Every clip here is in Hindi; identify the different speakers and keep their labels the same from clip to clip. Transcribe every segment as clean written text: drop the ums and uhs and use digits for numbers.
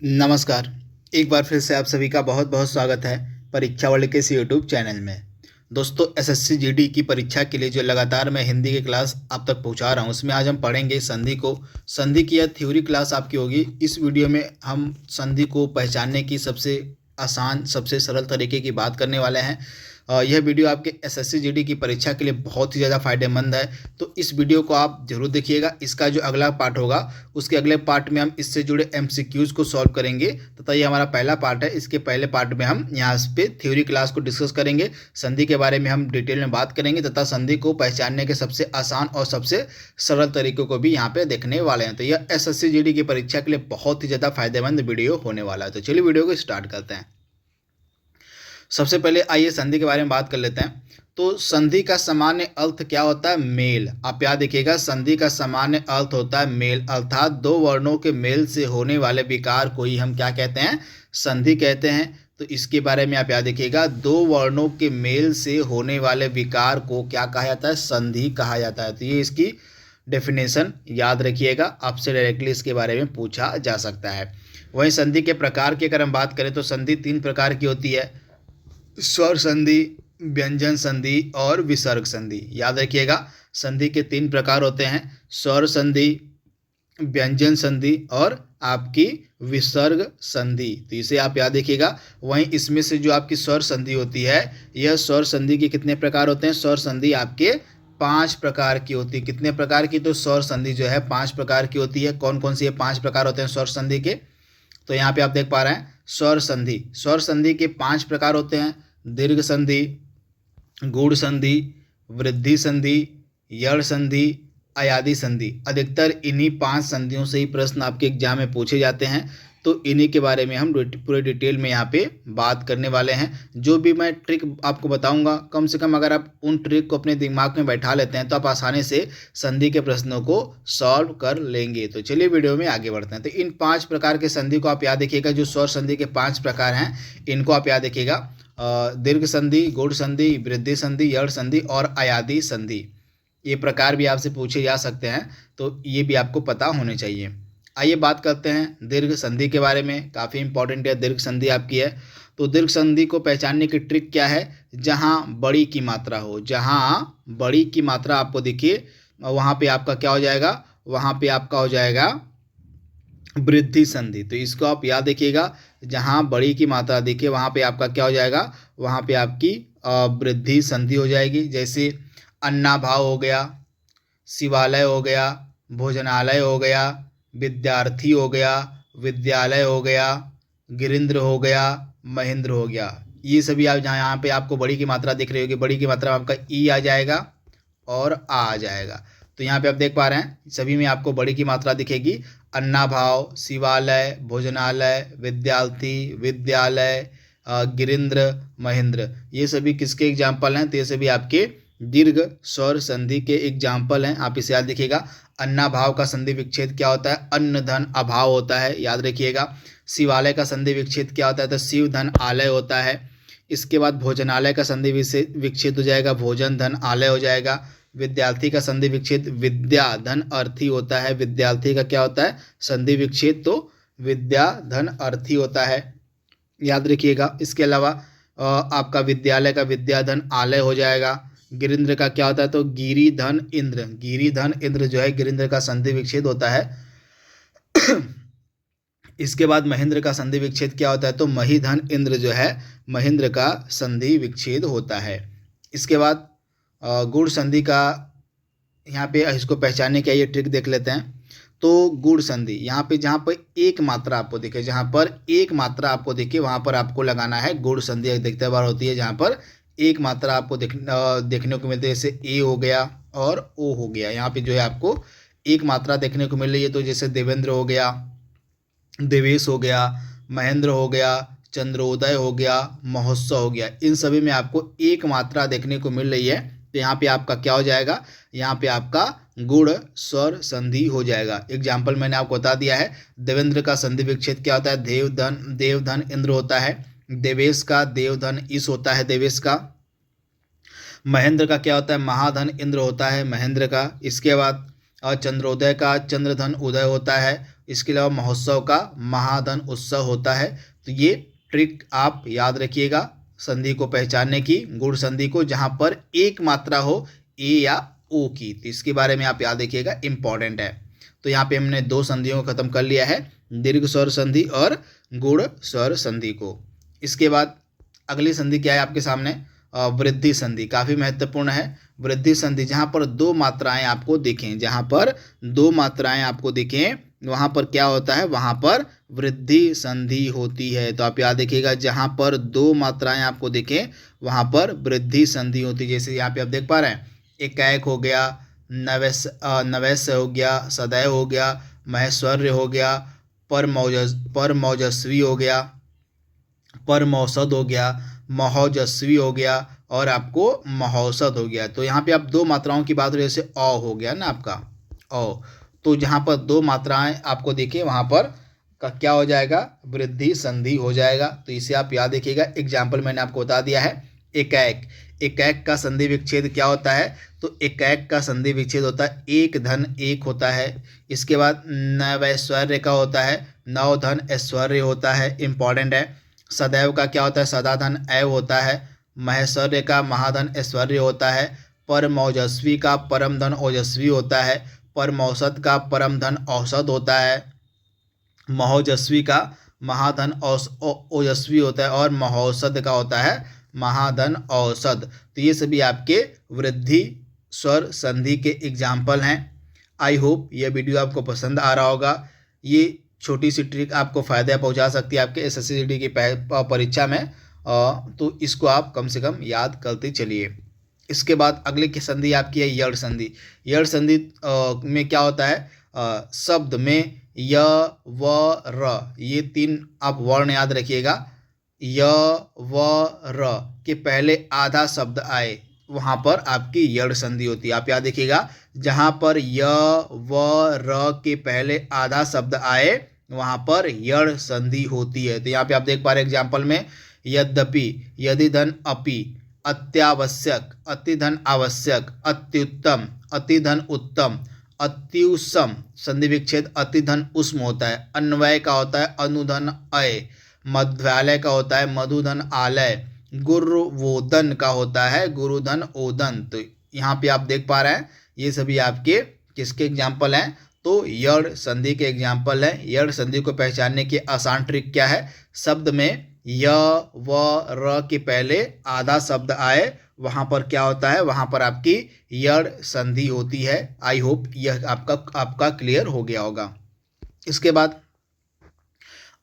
Speaker 1: नमस्कार। एक बार फिर से आप सभी का बहुत बहुत स्वागत है परीक्षा वर्ल्ड के इस यूट्यूब चैनल में। दोस्तों, एसएससी जीडी की परीक्षा के लिए जो लगातार मैं हिंदी की क्लास आप तक पहुंचा रहा हूं, उसमें आज हम पढ़ेंगे संधि को। संधि की यह थ्योरी क्लास आपकी होगी। इस वीडियो में हम संधि को पहचानने की सबसे आसान, सबसे सरल तरीके की बात करने वाले हैं। यह वीडियो आपके एसएससी जीडी की परीक्षा के लिए बहुत ही ज़्यादा फायदेमंद है, तो इस वीडियो को आप जरूर देखिएगा। इसका जो अगला पार्ट होगा, उसके अगले पार्ट में हम इससे जुड़े एमसीक्यूज़ को सॉल्व करेंगे तथा ये हमारा पहला पार्ट है। इसके पहले पार्ट में हम यहाँ पे थ्योरी क्लास को डिस्कस करेंगे, संधि के बारे में हम डिटेल में बात करेंगे तथा संधि को पहचानने के सबसे आसान और सबसे सरल तरीकों को भी यहाँ पे देखने वाले हैं। तो यह एसएससी जीडी की परीक्षा के लिए बहुत ही ज़्यादा फायदेमंद वीडियो होने वाला है। तो चलिए वीडियो को स्टार्ट करते हैं। सबसे पहले आइए संधि के बारे में बात कर लेते हैं। तो संधि का सामान्य अर्थ क्या होता है? मेल। आप याद रखिएगा, संधि का सामान्य अर्थ होता है मेल, अर्थात दो वर्णों के मेल से होने वाले विकार को ही हम क्या कहते हैं? संधि कहते हैं। तो इसके बारे में आप याद रखिएगा, दो वर्णों के मेल से होने वाले विकार को क्या कहा जाता है? संधि कहा जाता है। तो ये इसकी डेफिनेशन याद रखिएगा, आपसे डायरेक्टली इसके बारे में पूछा जा सकता है। वहीं संधि के प्रकार की अगर हम बात करें तो संधि तीन प्रकार की होती है: स्वर संधि, व्यंजन संधि और विसर्ग संधि। याद रखिएगा, संधि के तीन प्रकार होते हैं: स्वर संधि, व्यंजन संधि और आपकी विसर्ग संधि। तो इसे आप याद रखिएगा। वहीं इसमें से जो आपकी स्वर संधि होती है, यह स्वर संधि के कितने प्रकार होते हैं? स्वर संधि आपके 5 प्रकार की होती है। कितने प्रकार की? तो स्वर संधि जो है 5 प्रकार की होती है। कौन कौन सी ये 5 प्रकार होते हैं स्वर संधि के? तो यहाँ पे आप देख पा रहे हैं स्वर संधि। स्वर संधि के 5 प्रकार होते हैं: दीर्घ संधि, गूढ़ संधि, वृद्धि संधि, यड़ संधि, अयादि संधि। अधिकतर इन्हीं 5 संधियों से ही प्रश्न आपके एग्जाम में पूछे जाते हैं। तो इन्हीं के बारे में हम पूरे डिटेल में यहाँ पे बात करने वाले हैं। जो भी मैं ट्रिक आपको बताऊंगा, कम से कम अगर आप उन ट्रिक को अपने दिमाग में बैठा लेते हैं तो आप आसानी से संधि के प्रश्नों को सॉल्व कर लेंगे। तो चलिए वीडियो में आगे बढ़ते हैं। तो इन 5 प्रकार के संधि को आप याद रखिएगा। जो स्वर संधि के 5 प्रकार हैं, इनको आप याद रखिएगा: दीर्घ संधि, गूढ़ संधि, वृद्धि संधि, यड़ संधि और अयादि संधि। ये प्रकार भी आपसे पूछे जा सकते हैं, तो ये भी आपको पता होने चाहिए। आइए बात करते हैं दीर्घ संधि के बारे में। काफ़ी इंपॉर्टेंट है दीर्घ संधि आपकी है। तो दीर्घ संधि को पहचानने की ट्रिक क्या है? जहाँ बड़ी की मात्रा हो, जहाँ बड़ी की मात्रा आपको दिखिए, वहाँ पे आपका क्या हो जाएगा? वहाँ पे आपका हो जाएगा वृद्धि संधि। तो इसको आप याद रखिएगा, जहाँ बड़ी की मात्रा देखिए वहाँ पे आपका क्या हो जाएगा? वहाँ पे आपकी वृद्धि संधि हो जाएगी। जैसे अन्नाभाव हो गया, शिवालय हो गया, भोजनालय हो गया, विद्यार्थी हो गया, विद्यालय हो गया, गिरिंद्र हो गया, महेंद्र हो गया। ये सभी आप जहाँ यहाँ पे आपको बड़ी की मात्रा दिख रही होगी, बड़ी की मात्रा में आपका ई आ जाएगा और आ जाएगा। तो यहाँ पे आप देख पा रहे हैं सभी में आपको बड़ी की मात्रा दिखेगी। अन्नाभाव, शिवालय, भोजनालय, विद्यार्थी, विद्यालय, गिरिंद्र, महेंद्र, ये सभी किसके एग्जाम्पल हैं? तो ये सभी आपके दीर्घ स्वर संधि के एग्जाम्पल हैं। आप इसे याद रखिएगा। अन्नाभाव का संधि विच्छेद क्या होता है? अन्न धन अभाव होता है, याद रखिएगा। शिवालय का संधि विच्छेद क्या होता है? तो शिव धन आलय होता है। इसके बाद भोजनालय का संधि विच्छेद हो जाएगा, भोजन धन आलय हो जाएगा। विद्यार्थी का संधि विच्छेद विद्या धन अर्थी होता है। विद्यार्थी का क्या होता है? संधि विच्छेद तो विद्या धन अर्थी होता है, याद रखिएगा। इसके अलावा आपका विद्यालय का विद्या धन आलय हो जाएगा। गिरिंद्र का क्या होता है? तो गिरी धन इंद्र, गिरी धन इंद्र जो है गिरिंद्र का संधि विच्छेद होता है। इसके बाद महेंद्र का संधि विच्छेद क्या होता है? तो मही धन इंद्र जो है महेंद्र का संधि विच्छेद होता है। इसके बाद गूढ़ संधि का, यहाँ पे इसको पहचानने के लिए ट्रिक देख लेते हैं। तो गूढ़ संधि, यहाँ पे जहाँ पर एक मात्रा आपको दिखे, जहाँ पर एक मात्रा आपको दिखे वहाँ पर आपको लगाना है गूढ़ संधि। देखते बार होती है जहाँ पर एक मात्रा आपको देखने को मिलती है, जैसे ए हो गया और ओ हो गया। यहाँ पे जो है आपको एक मात्रा देखने को मिल रही है। तो जैसे देवेंद्र हो गया, देवेश हो गया, महेंद्र हो गया, चंद्रोदय हो गया, महोत्सव हो गया। इन सभी में आपको एक मात्रा देखने को मिल रही है। तो यहाँ पे आपका क्या हो जाएगा? यहाँ पे आपका गुण स्वर संधि हो जाएगा। एग्जाम्पल मैंने आपको बता दिया है। देवेंद्र का संधि विच्छेद क्या होता है? देवधन इंद्र होता है। देवेश का देवधन इस होता है, देवेश का। महेंद्र का क्या होता है? महाधन इंद्र होता है, महेंद्र का। इसके बाद चंद्रोदय का चंद्रधन उदय होता है। इसके अलावा महोत्सव का महाधन उत्सव होता है। तो ये ट्रिक आप याद रखिएगा संधि को पहचानने की, गुण संधि को, जहाँ पर एक मात्रा हो ए या ओ की। तो इसके बारे में आप याद रखिएगा, इंपॉर्टेंट है। तो यहाँ पे हमने 2 संधियों को खत्म कर लिया है, दीर्घ स्वर संधि और गुण स्वर संधि को। इसके बाद अगली संधि क्या है आपके सामने, वृद्धि संधि। काफ़ी महत्वपूर्ण है वृद्धि संधि, जहाँ पर 2 मात्राएं आपको दिखें, जहाँ पर 2 मात्राएं आपको दिखें वहाँ पर क्या होता है, वहाँ पर वृद्धि संधि होती है। तो आप याद रखिएगा, जहाँ पर 2 मात्राएं आपको दिखें वहाँ पर वृद्धि संधि होती है। जैसे यहाँ पे आप देख पा रहे हैं, एकाएक हो गया, नवैस्य हो गया, सदैव हो गया, महेश्वर्य हो गया, परमौजस्वी हो गया, परमौसद हो गया, महोजस्वी हो गया और आपको महोसद हो गया। तो यहाँ पे आप 2 मात्राओं की बात हो रही है, जैसे अ हो गया ना आपका अ, तो जहाँ पर 2 मात्राएं आपको देखें वहाँ पर का क्या हो जाएगा, वृद्धि संधि हो जाएगा। तो इसे आप याद रखिएगा। एग्जाम्पल मैंने आपको बता दिया है, एकाएक। एकाएक का संधि विच्छेद क्या होता है, तो एकाएक का संधि विच्छेद होता है 1 धन 1 होता है। इसके बाद नवैश्वर्य का होता है 9 धन ऐश्वर्य होता है, इंपॉर्टेंट है। सदैव का क्या होता है, सदा धन ऐव होता है। महेश्वर्य का महाधन ऐश्वर्य होता है। परमौजस्वी का परम धन ओजस्वी होता है। परमौसद का परम धन औसत होता है। महोजस्वी का महाधन ओजस्वी होता है और महोसद का होता है महाधन औसद। तो ये सभी आपके वृद्धि स्वर संधि के एग्जाम्पल हैं। आई होप यह वीडियो आपको पसंद आ रहा होगा। ये छोटी सी ट्रिक आपको फ़ायदा पहुंचा सकती है आपके एसएससी जीडी की परीक्षा में, तो इसको आप कम से कम याद करते चलिए। इसके बाद अगले की संधि आपकी है यड़ संधि। यड़ संधि में क्या होता है, शब्द में य व र, ये 3 आप वर्ण याद रखिएगा। य व र के पहले आधा शब्द आए वहाँ पर आपकी यड़ संधि होती है। आप याद रखिएगा, जहाँ पर य व र के पहले आधा शब्द आए वहाँ पर यड़ संधि होती है। तो यहाँ पे आप देख पा रहे एग्जाम्पल में, यद्यपि, यदि धन अपि, अत्यावश्यक, अति धन आवश्यक, अत्युत्तम, अति धन उत्तम, अत्युष्म, संधि विच्छेद अति धन उष्म होता है। अन्वय का होता है अनुधन अय, मध्यालय का होता है मधुधन आलय, गुरुवोदन का होता है गुरुधन ओदन। तो यहाँ पे आप देख पा रहे हैं ये सभी आपके किसके एग्जाम्पल हैं, तो यड़ संधि के एग्जाम्पल हैं। यड़ संधि को पहचानने की आसान ट्रिक क्या है, शब्द में य व र के पहले आधा शब्द आए वहाँ पर क्या होता है, वहाँ पर आपकी यड़ संधि होती है। आई होप यह आपका क्लियर हो गया होगा। इसके बाद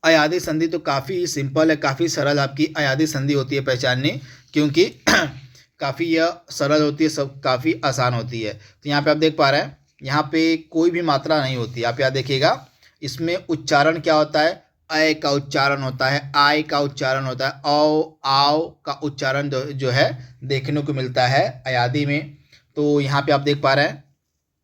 Speaker 1: अयादी संधि तो काफ़ी सिंपल है, काफ़ी सरल आपकी अयादी संधि होती है पहचाननी, क्योंकि काफ़ी यह सरल होती है, सब काफ़ी आसान होती है। तो यहाँ पे आप देख पा रहे हैं, यहाँ पे कोई भी मात्रा नहीं होती। आप याद देखिएगा, इसमें उच्चारण क्या होता है, अय का उच्चारण होता है, आय का उच्चारण होता है, औ आओ का उच्चारण जो है देखने को मिलता है अयादी में। तो यहाँ पे आप देख पा रहे हैं।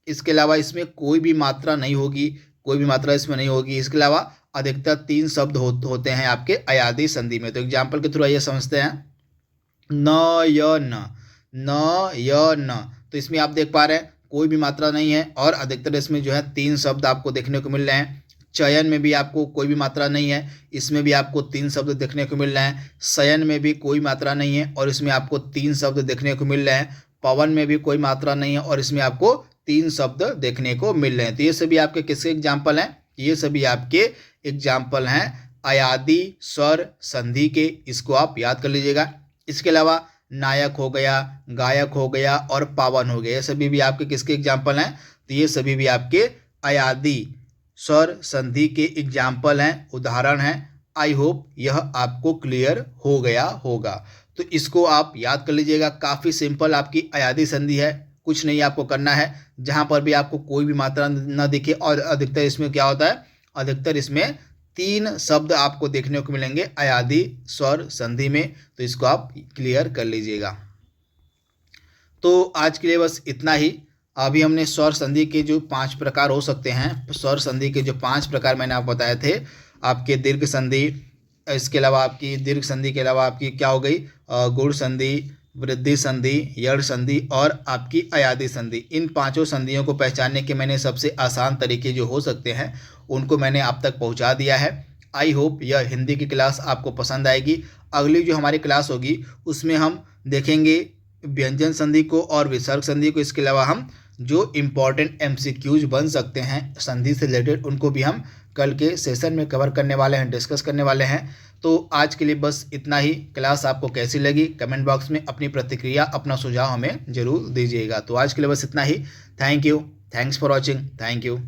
Speaker 1: इसके अलावा इसमें कोई भी मात्रा नहीं होगी, कोई भी मात्रा इसमें नहीं होगी। इसके अलावा अधिकतर 3 शब्द होते हैं आपके अयादी संधि में। तो एग्जाम्पल के थ्रू आइए समझते हैं। न य न, न य न, तो इसमें आप देख पा रहे हैं कोई भी मात्रा नहीं है और अधिकतर इसमें जो है 3 शब्द आपको देखने को मिल रहे हैं। चयन में भी आपको कोई भी मात्रा नहीं है, इसमें भी आपको 3 शब्द देखने को मिल रहे हैं। शयन में भी कोई मात्रा नहीं है और इसमें आपको 3 शब्द देखने को मिल रहे हैं। पवन में भी कोई मात्रा नहीं है और इसमें आपको 3 शब्द देखने को मिल रहे हैं। तो ये सभी आपके किसके एग्जाम्पल हैं, ये सभी आपके एग्जाम्पल हैं अयादी स्वर संधि के। इसको आप याद कर लीजिएगा। इसके अलावा नायक हो गया, गायक हो गया और पावन हो गया, ये सभी भी आपके किसके एग्जाम्पल हैं, तो ये सभी भी आपके अयादी स्वर संधि के एग्जाम्पल हैं, उदाहरण हैं। आई होप यह आपको क्लियर हो गया होगा। तो इसको आप याद कर लीजिएगा। काफ़ी सिंपल आपकी अयादी संधि है, कुछ नहीं आपको करना है। जहाँ पर भी आपको कोई भी मात्रा न दिखे और अधिकतर इसमें क्या होता है, अधिकतर इसमें 3 शब्द आपको देखने को मिलेंगे अयादी स्वर संधि में। तो इसको आप क्लियर कर लीजिएगा। तो आज के लिए बस इतना ही। अभी हमने स्वर संधि के जो 5 प्रकार हो सकते हैं, स्वर संधि के जो 5 प्रकार मैंने आपको बताए थे, आपके दीर्घ संधि, इसके अलावा आपकी दीर्घ संधि के अलावा आपकी क्या हो गई, गुण संधि, वृद्धि संधि, यड़ संधि और आपकी अयादी संधि। इन 5 संधियों को पहचानने के मैंने सबसे आसान तरीके जो हो सकते हैं उनको मैंने आप तक पहुंचा दिया है। आई होप यह हिंदी की क्लास आपको पसंद आएगी। अगली जो हमारी क्लास होगी उसमें हम देखेंगे व्यंजन संधि को और विसर्ग संधि को। इसके अलावा हम जो इम्पॉर्टेंट एमसीक्यूज बन सकते हैं संधि से रिलेटेड उनको भी हम कल के सेशन में कवर करने वाले हैं, डिस्कस करने वाले हैं। तो आज के लिए बस इतना ही। क्लास आपको कैसी लगी कमेंट बॉक्स में अपनी प्रतिक्रिया, अपना सुझाव हमें ज़रूर दीजिएगा। तो आज के लिए बस इतना ही। Thank you, thanks for watching, thank you.